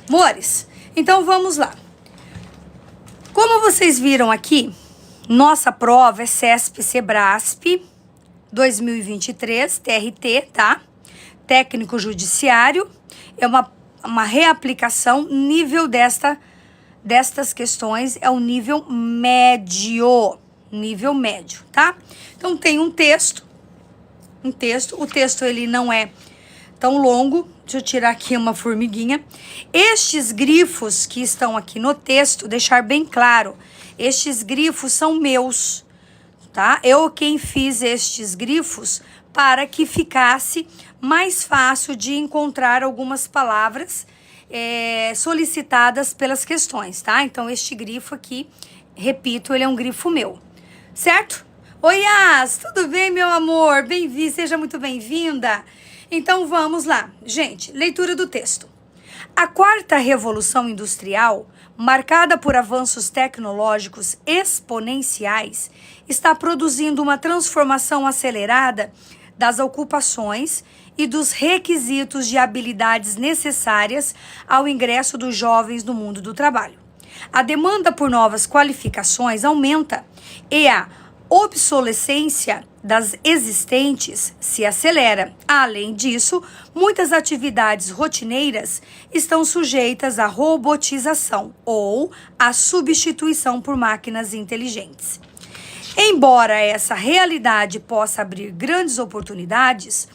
Mores, então vamos lá. Como vocês viram aqui, nossa prova é CESP-Sebrasp 2023, TRT, tá? Técnico Judiciário, é uma reaplicação, nível destas questões é o nível médio, tá? Então tem um texto, o texto ele não é tão longo. Deixa eu tirar aqui uma formiguinha. Estes grifos que estão aqui no texto, deixar bem claro, estes grifos são meus, tá? Eu quem fiz estes grifos para que ficasse mais fácil de encontrar algumas palavras solicitadas pelas questões, tá? Então, este grifo aqui, repito, ele é um grifo meu, certo? Oi, Yas, tudo bem, meu amor? Bem-vindo, seja muito bem-vinda. Então, vamos lá. Gente, leitura do texto. A quarta revolução industrial, marcada por avanços tecnológicos exponenciais, está produzindo uma transformação acelerada das ocupações e dos requisitos de habilidades necessárias ao ingresso dos jovens no mundo do trabalho. A demanda por novas qualificações aumenta e a obsolescência das existentes se acelera. Além disso, muitas atividades rotineiras estão sujeitas à robotização ou à substituição por máquinas inteligentes. Embora essa realidade possa abrir grandes oportunidades,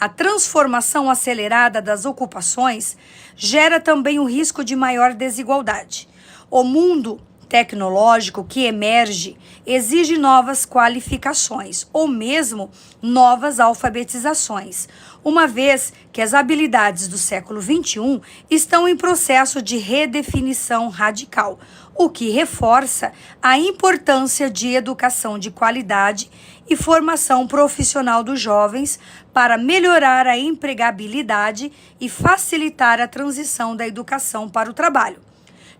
a transformação acelerada das ocupações gera também o risco de maior desigualdade. O mundo tecnológico que emerge exige novas qualificações ou mesmo novas alfabetizações, uma vez que as habilidades do século XXI estão em processo de redefinição radical, o que reforça a importância de educação de qualidade e formação profissional dos jovens para melhorar a empregabilidade e facilitar a transição da educação para o trabalho,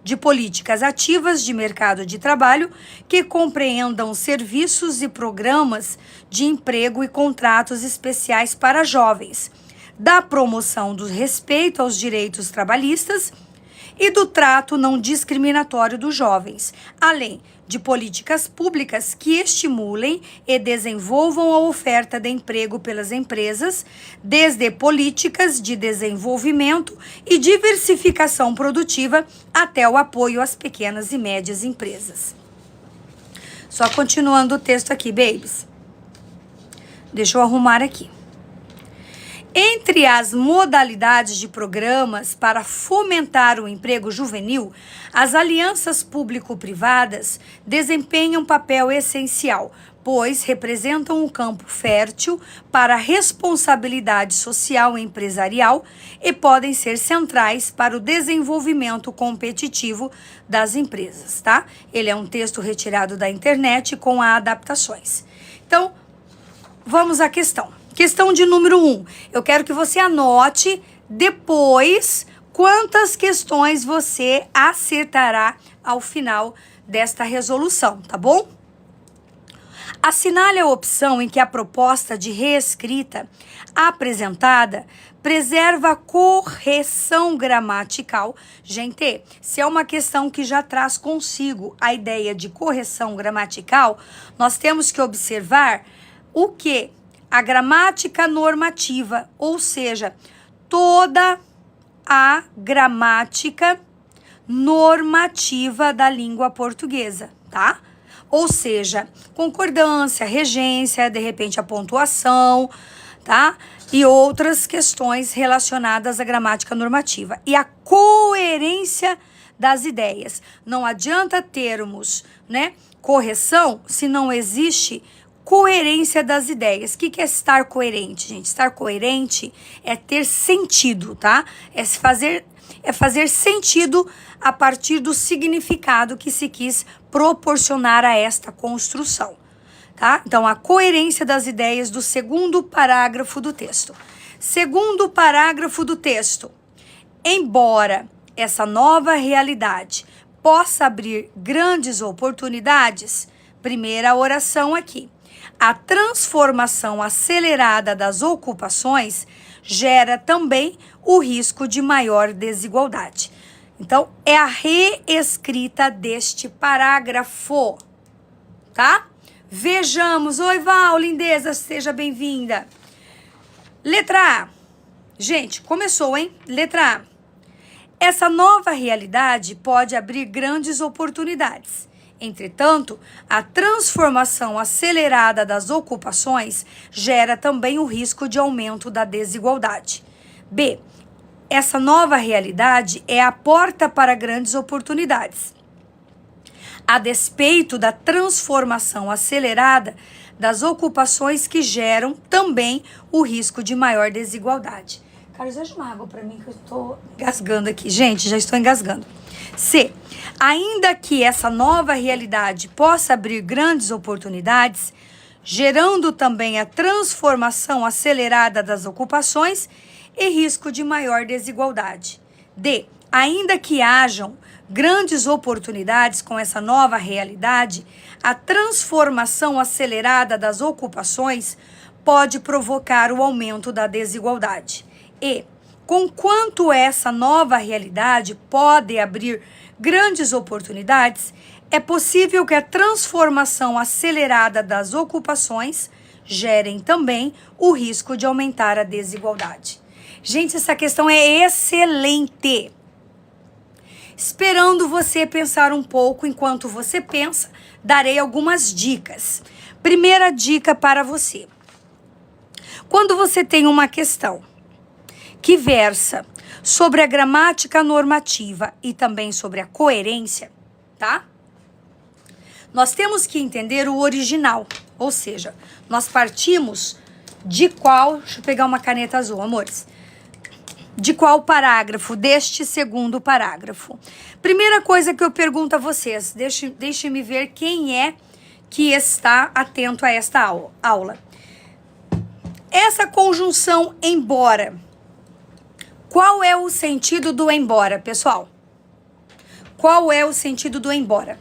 de políticas ativas de mercado de trabalho que compreendam serviços e programas de emprego e contratos especiais para jovens, da promoção do respeito aos direitos trabalhistas e do trato não discriminatório dos jovens, além de políticas públicas que estimulem e desenvolvam a oferta de emprego pelas empresas, desde políticas de desenvolvimento e diversificação produtiva até o apoio às pequenas e médias empresas. Só continuando o texto aqui, babies. Deixa eu arrumar aqui. Entre as modalidades de programas para fomentar o emprego juvenil, as alianças público-privadas desempenham um papel essencial, pois representam um campo fértil para a responsabilidade social e empresarial e podem ser centrais para o desenvolvimento competitivo das empresas, tá? Ele é um texto retirado da internet com adaptações. Então, vamos à questão. Questão de número 1. Eu quero que você anote depois quantas questões você acertará ao final desta resolução, tá bom? Assinale a opção em que a proposta de reescrita apresentada preserva a correção gramatical. Gente, se é uma questão que já traz consigo a ideia de correção gramatical, nós temos que observar o que? A gramática normativa, ou seja, toda a gramática normativa da língua portuguesa, tá? Ou seja, concordância, regência, de repente a pontuação, tá? E outras questões relacionadas à gramática normativa. E a coerência das ideias. Não adianta termos, né, correção se não existe coerência das ideias. O que é estar coerente, gente? Estar coerente é ter sentido, tá? É fazer sentido a partir do significado que se quis proporcionar a esta construção, tá? Então, a coerência das ideias do segundo parágrafo do texto. Segundo parágrafo do texto. Embora essa nova realidade possa abrir grandes oportunidades, primeira oração aqui. A transformação acelerada das ocupações gera também o risco de maior desigualdade. Então, é a reescrita deste parágrafo, tá? Vejamos. Oi, Val, lindeza, seja bem-vinda. Letra A. Gente, começou, hein? Letra A. Essa nova realidade pode abrir grandes oportunidades. Entretanto, a transformação acelerada das ocupações gera também o risco de aumento da desigualdade. B. Essa nova realidade é a porta para grandes oportunidades, a despeito da transformação acelerada das ocupações que geram também o risco de maior desigualdade. Carlos, acha uma água para mim que eu estou engasgando aqui. Gente, já estou engasgando. C. Ainda que essa nova realidade possa abrir grandes oportunidades, gerando também a transformação acelerada das ocupações e risco de maior desigualdade. D. Ainda que hajam grandes oportunidades com essa nova realidade, a transformação acelerada das ocupações pode provocar o aumento da desigualdade. E, conquanto essa nova realidade pode abrir grandes oportunidades, é possível que a transformação acelerada das ocupações gerem também o risco de aumentar a desigualdade. Gente, essa questão é excelente. Esperando você pensar um pouco, enquanto você pensa, darei algumas dicas. Primeira dica para você. Quando você tem uma questão que versa sobre a gramática normativa e também sobre a coerência, tá? Nós temos que entender o original, ou seja, nós partimos de qual... Deixa eu pegar uma caneta azul, amores. De qual parágrafo? Deste segundo parágrafo. Primeira coisa que eu pergunto a vocês, deixe-me ver quem é que está atento a esta aula. Essa conjunção embora, qual é o sentido do embora, pessoal? Qual é o sentido do embora?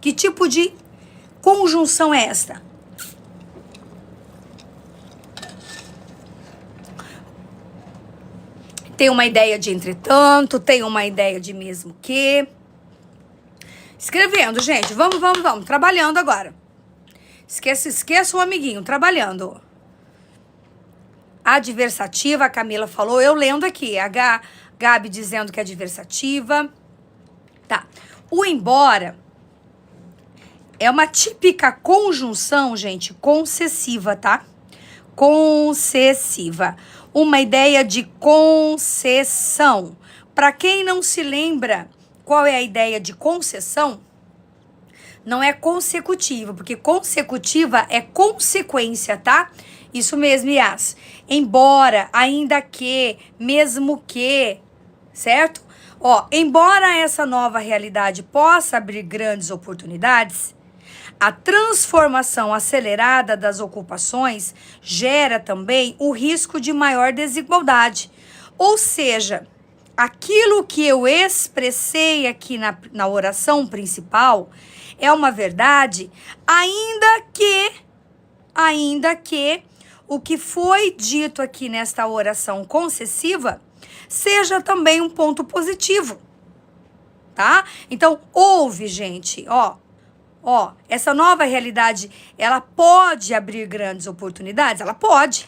Que tipo de conjunção é esta? Tem uma ideia de entretanto, tem uma ideia de mesmo que. Escrevendo, gente. Vamos. Trabalhando agora. Esqueça o amiguinho, trabalhando. Adversativa, a Camila falou. Eu lendo aqui. A Gabi dizendo que é adversativa. Tá. O embora é uma típica conjunção, gente, concessiva, tá? Concessiva. Uma ideia de concessão. Para quem não se lembra qual é a ideia de concessão, não é consecutiva, porque consecutiva é consequência, tá? Isso mesmo, Yas. Embora, ainda que, mesmo que, certo? Ó, embora essa nova realidade possa abrir grandes oportunidades, a transformação acelerada das ocupações gera também o risco de maior desigualdade. Ou seja, aquilo que eu expressei aqui na oração principal é uma verdade, ainda que o que foi dito aqui nesta oração concessiva seja também um ponto positivo, tá? Então, ouve, gente, ó, essa nova realidade, ela pode abrir grandes oportunidades? Ela pode.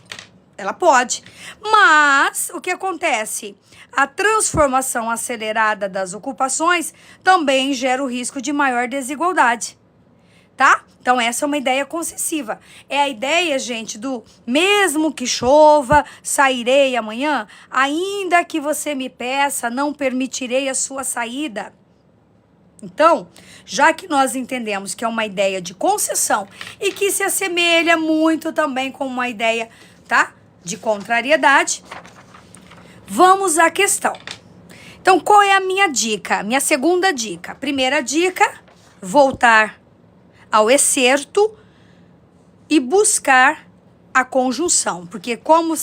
Mas, o que acontece? A transformação acelerada das ocupações também gera o risco de maior desigualdade, tá? Então, essa é uma ideia concessiva. É a ideia, gente, do mesmo que chova, sairei amanhã, ainda que você me peça, não permitirei a sua saída. Então, já que nós entendemos que é uma ideia de concessão e que se assemelha muito também com uma ideia, tá, de contrariedade, vamos à questão. Então, qual é a minha dica? Minha segunda dica. Primeira dica, voltar ao excerto e buscar a conjunção. Porque como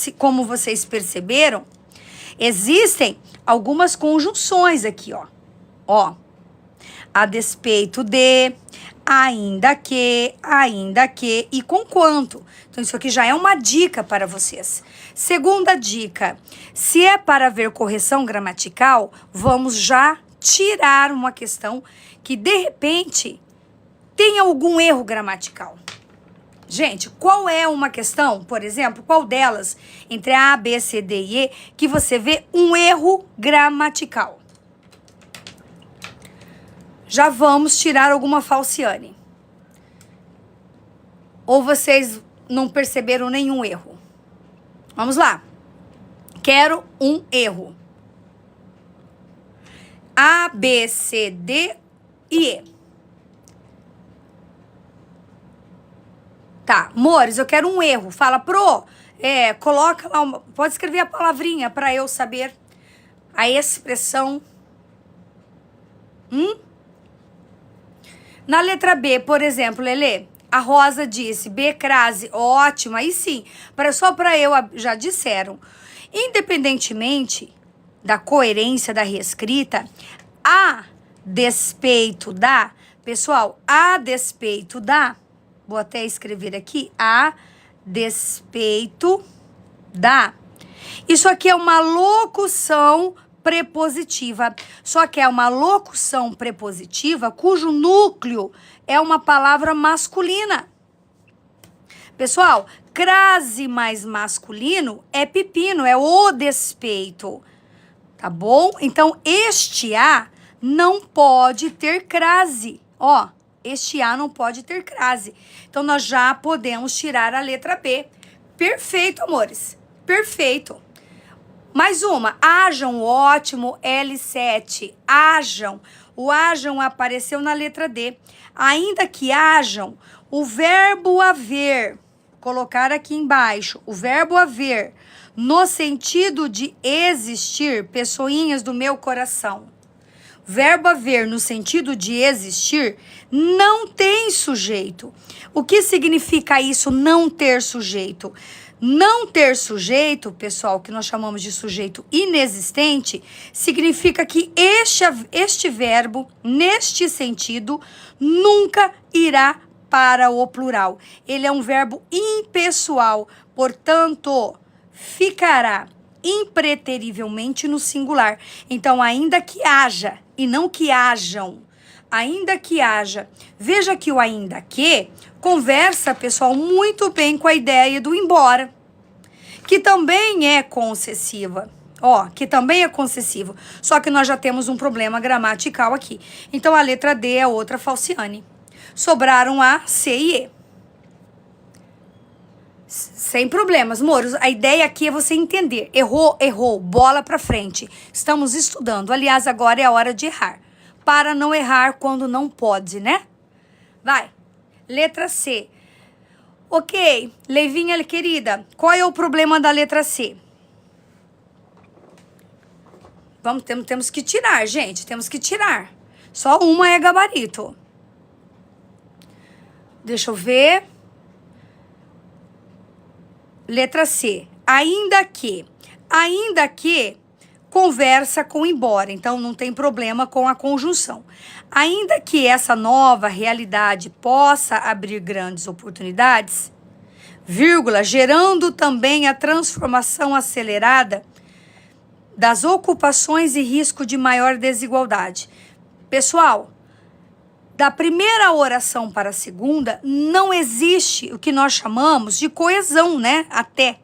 vocês perceberam, existem algumas conjunções aqui, ó. a despeito de, ainda que e com quanto. Então, isso aqui já é uma dica para vocês. Segunda dica, se é para ver correção gramatical, vamos já tirar uma questão que, de repente, tem algum erro gramatical. Gente, qual é uma questão, por exemplo, qual delas, entre A, B, C, D e E, que você vê um erro gramatical? Já vamos tirar alguma falciane. Ou vocês não perceberam nenhum erro? Vamos lá. Quero um erro. A, B, C, D e E. Tá, amores, eu quero um erro. Fala, coloca lá, pode escrever a palavrinha para eu saber a expressão. Na letra B, por exemplo, Lelê, a Rosa disse, B, crase, ótimo, aí sim, só para eu, já disseram. Independentemente da coerência da reescrita, a despeito da, pessoal, a despeito da, vou até escrever aqui, a despeito da. Isso aqui é uma locução prepositiva, só que é uma locução prepositiva cujo núcleo é uma palavra masculina. Pessoal, crase mais masculino é pepino, é o despeito, tá bom? Então, este A não pode ter crase, ó, este A não pode ter crase. Então, nós já podemos tirar a letra B. Perfeito, amores, perfeito. Mais uma, hajam, ótimo, L7, hajam. O hajam apareceu na letra D. Ainda que hajam, o verbo haver, colocar aqui embaixo, o verbo haver, no sentido de existir, pessoinhas do meu coração. Verbo haver no sentido de existir não tem sujeito. O que significa isso, não ter sujeito? Não ter sujeito, pessoal, que nós chamamos de sujeito inexistente, significa que este verbo, neste sentido, nunca irá para o plural. Ele é um verbo impessoal, portanto, ficará impreterivelmente no singular. Então, ainda que haja e não que hajam, ainda que haja. Veja que o ainda que conversa, pessoal, muito bem com a ideia do embora, que também é concessiva. Ó, que também é concessivo. Só que nós já temos um problema gramatical aqui. Então, a letra D é outra falciane. Sobraram A, C e E. Sem problemas, moros. A ideia aqui é você entender. Errou, errou. Bola pra frente. Estamos estudando. Aliás, agora é a hora de errar. Para não errar quando não pode, né? Vai. Letra C. Ok, Leivinha querida, qual é o problema da letra C? Temos que tirar, gente, temos que tirar. Só uma é gabarito. Deixa eu ver. Letra C. Ainda que conversa com embora, então não tem problema com a conjunção. Ainda que essa nova realidade possa abrir grandes oportunidades, vírgula, gerando também a transformação acelerada das ocupações e risco de maior desigualdade. Pessoal, da primeira oração para a segunda, não existe o que nós chamamos de coesão, né? Até.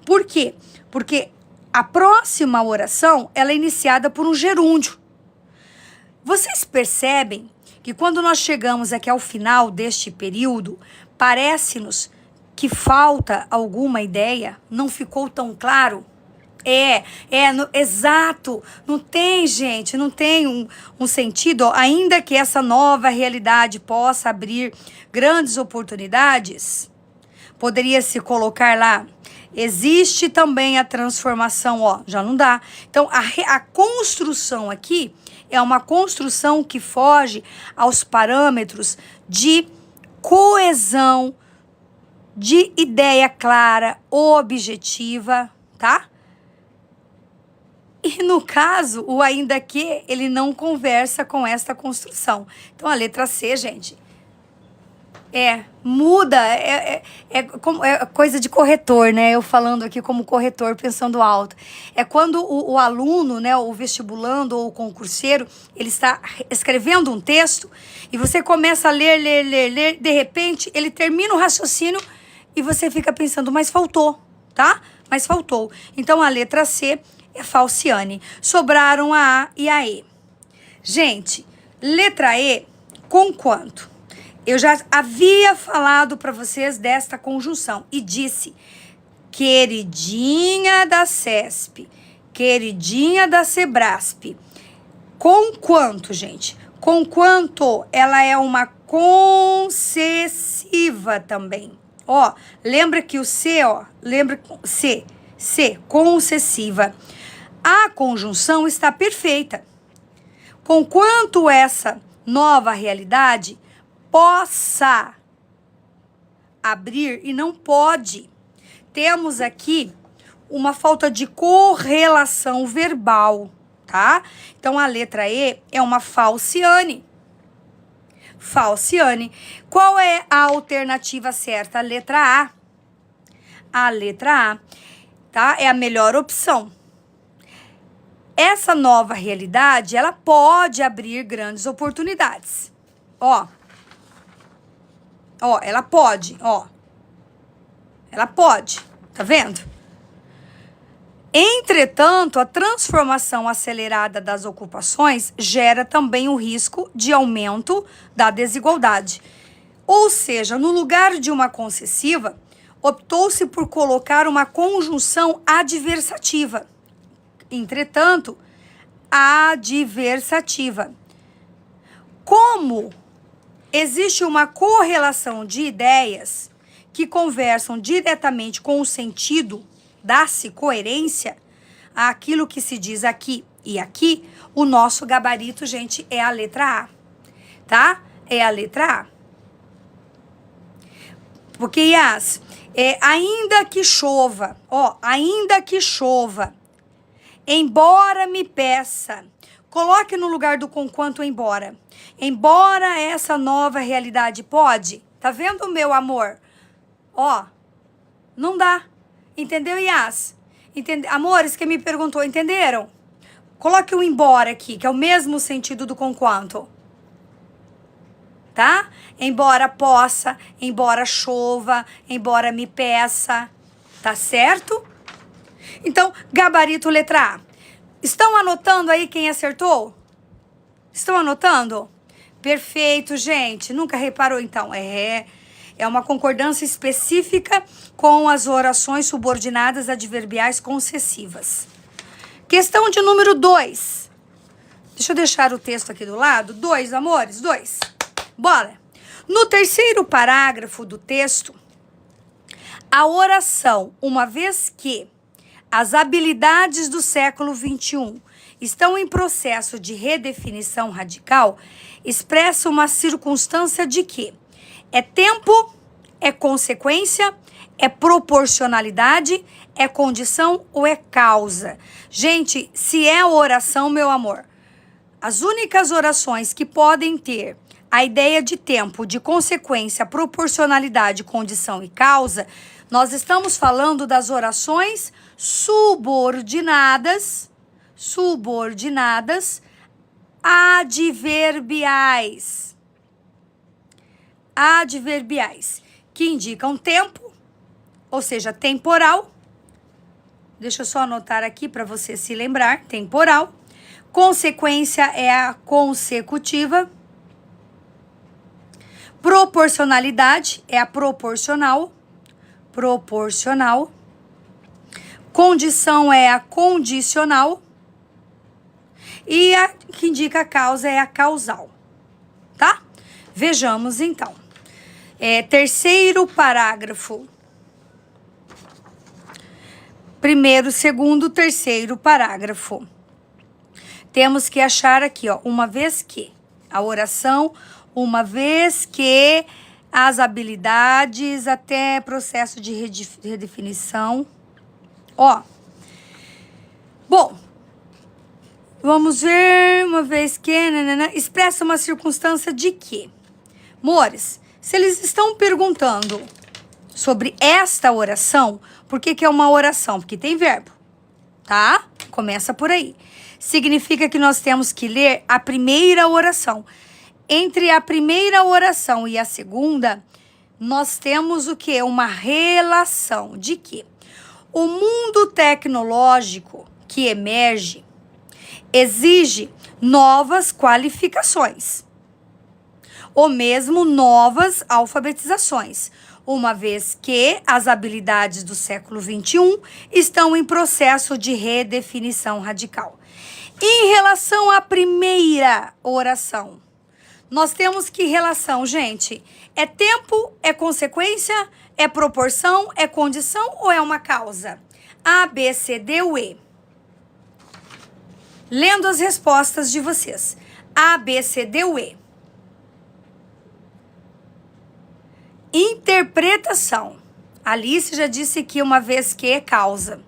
Por quê? Porque a próxima oração, ela é iniciada por um gerúndio. Vocês percebem que quando nós chegamos aqui ao final deste período, parece-nos que falta alguma ideia? Não ficou tão claro? Exato, não tem, gente, não tem um sentido, ó, ainda que essa nova realidade possa abrir grandes oportunidades, poderia se colocar lá, existe também a transformação, ó, já não dá. Então, a construção aqui é uma construção que foge aos parâmetros de coesão, de ideia clara, objetiva, tá? E no caso, o ainda que, ele não conversa com esta construção. Então, a letra C, gente, muda, é coisa de corretor, né? Eu falando aqui como corretor, pensando alto. É quando o aluno, né, o vestibulando ou o concurseiro, ele está escrevendo um texto e você começa a ler, de repente, ele termina o raciocínio e você fica pensando, mas faltou, tá? Mas faltou. Então, a letra C é falciane. Sobraram a A e a E. Gente, letra E, com quanto? Eu já havia falado para vocês desta conjunção e disse, queridinha da CESP, queridinha da Sebrasp. Com quanto, gente? Com quanto ela é uma concessiva também. Ó, lembra que o C, ó, lembra C, concessiva. A conjunção está perfeita. Com quanto essa nova realidade possa abrir e não pode. Temos aqui uma falta de correlação verbal, tá? Então, a letra E é uma falciane. Falciane. Qual é a alternativa certa? A letra A. A letra A, tá? É a melhor opção. Essa nova realidade, ela pode abrir grandes oportunidades. Ó, ela pode, ó. Ela pode, tá vendo? Entretanto, a transformação acelerada das ocupações gera também o risco de aumento da desigualdade. Ou seja, no lugar de uma concessiva, optou-se por colocar uma conjunção adversativa. Entretanto, adversativa. Como existe uma correlação de ideias que conversam diretamente com o sentido, dá-se coerência àquilo que se diz aqui e aqui, o nosso gabarito, gente, é a letra A, tá? É a letra A. Porque, Yas, ainda que chova, ó, ainda que chova, embora me peça, coloque no lugar do conquanto embora. Embora essa nova realidade pode. Tá vendo, meu amor? Ó, não dá. Entendeu, Yas? Amores que me perguntou, entenderam? Coloque o embora aqui, que é o mesmo sentido do conquanto. Tá? Embora possa, embora chova, embora me peça. Tá certo? Então, gabarito letra A. Estão anotando aí quem acertou? Estão anotando? Perfeito, gente. Nunca reparou, então? É uma concordância específica com as orações subordinadas adverbiais concessivas. Questão de número 2. Deixa eu deixar o texto aqui do lado. 2, amores, 2. Bora. No terceiro parágrafo do texto, a oração, uma vez que as habilidades do século XXI estão em processo de redefinição radical, expressa uma circunstância de que é tempo, é consequência, é proporcionalidade, é condição ou é causa. Gente, se é oração, meu amor, as únicas orações que podem ter a ideia de tempo, de consequência, proporcionalidade, condição e causa, nós estamos falando das orações subordinadas adverbiais. Adverbiais, que indicam tempo, ou seja, temporal. Deixa eu só anotar aqui para você se lembrar, temporal. Consequência é a consecutiva. Proporcionalidade é a proporcional. Condição é a condicional. E a que indica a causa é a causal. Tá? Vejamos, então. Terceiro parágrafo. Primeiro, segundo, terceiro parágrafo. Temos que achar aqui, ó, uma vez que a oração, uma vez que as habilidades até processo de redefinição. Ó, bom, Vamos ver, uma vez que... expressa uma circunstância de quê? Mores, se eles estão perguntando sobre esta oração, por que que é uma oração? Porque tem verbo, tá? Começa por aí. Significa que nós temos que ler a primeira oração. Entre a primeira oração e a segunda, nós temos o quê? Uma relação de quê? O mundo tecnológico que emerge exige novas qualificações, ou mesmo novas alfabetizações, uma vez que as habilidades do século XXI estão em processo de redefinição radical. Em relação à primeira oração, nós temos que relação, gente, é tempo, é consequência, é proporção, é condição ou é uma causa? A, B, C, D ou E? Lendo as respostas de vocês. A, B, C, D ou E? Interpretação. Alice já disse que uma vez que é causa.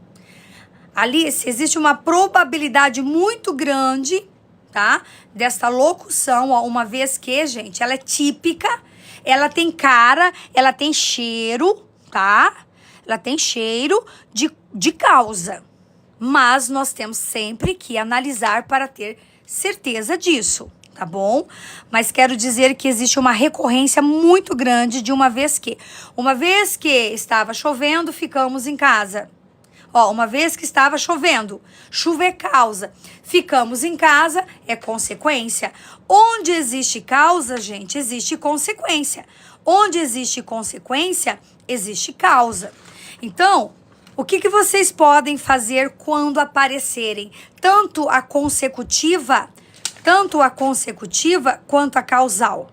Alice, existe uma probabilidade muito grande, tá? Desta locução, ó, uma vez que, gente, ela é típica, ela tem cara, ela tem cheiro, tá? Ela tem cheiro de causa. Mas nós temos sempre que analisar para ter certeza disso, tá bom? Mas quero dizer que existe uma recorrência muito grande de uma vez que. Uma vez que estava chovendo, ficamos em casa. Ó, uma vez que estava chovendo, chuva é causa. Ficamos em casa é consequência. Onde existe causa, gente, existe consequência. Onde existe consequência, existe causa. Então, o que vocês podem fazer quando aparecerem tanto a consecutiva quanto a causal?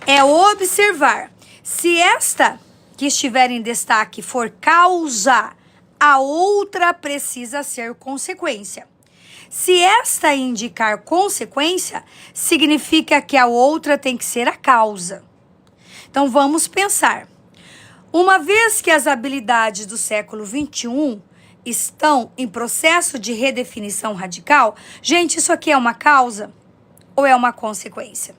É observar. Se esta que estiver em destaque for causa, a outra precisa ser consequência. Se esta indicar consequência, significa que a outra tem que ser a causa. Então, vamos pensar. Uma vez que as habilidades do século XXI estão em processo de redefinição radical, gente, isso aqui é uma causa ou é uma consequência?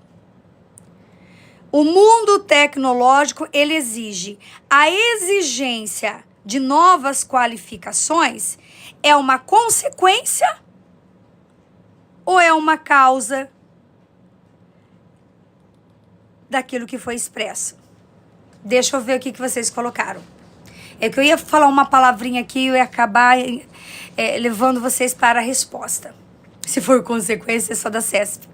O mundo tecnológico, ele exige a exigência de novas qualificações, é uma consequência ou é uma causa daquilo que foi expresso? Deixa eu ver o que vocês colocaram. É que eu ia falar uma palavrinha aqui e eu ia acabar levando vocês para a resposta. Se for consequência, é só da CESP.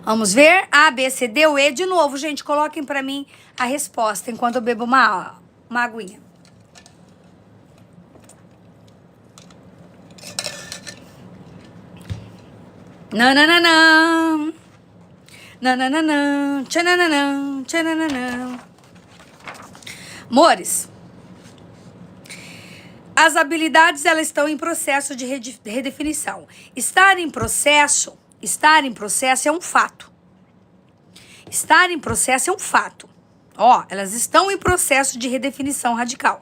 Vamos ver? A, B, C, D ou E. De novo, gente, coloquem para mim a resposta enquanto eu bebo uma aguinha. Nananana. Nananana. Tchananana. Tchananana. Amores, as habilidades, elas estão em processo de redefinição. Estar em processo é um fato. Estar em processo é um fato. Ó, elas estão em processo de redefinição radical.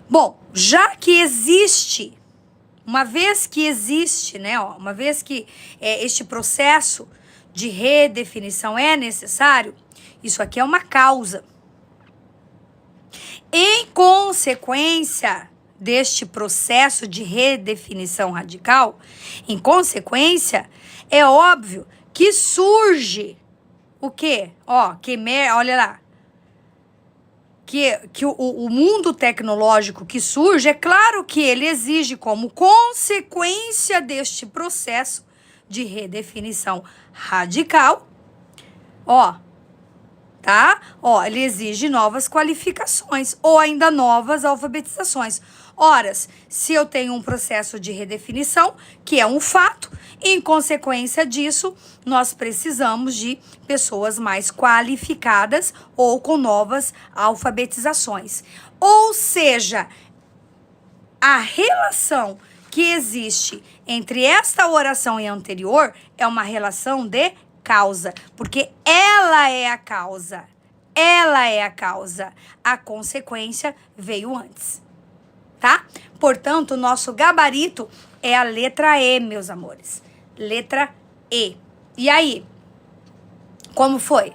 Bom, já que existe, uma vez que existe, né, ó, uma vez que este processo de redefinição é necessário, isso aqui é uma causa. Em consequência deste processo de redefinição radical, em consequência, é óbvio que surge o quê? Ó, olha lá. Que o mundo tecnológico que surge, é claro que ele exige como consequência deste processo de redefinição radical, ó, tá? Ó, ele exige novas qualificações ou ainda novas alfabetizações. Ora, se eu tenho um processo de redefinição, que é um fato, em consequência disso, nós precisamos de pessoas mais qualificadas ou com novas alfabetizações. Ou seja, a relação que existe entre esta oração e a anterior é uma relação de causa, porque ela é a causa. Ela é a causa. A consequência veio antes. tá? Portanto, o nosso gabarito é a letra E, meus amores. Letra E. E aí? Como foi?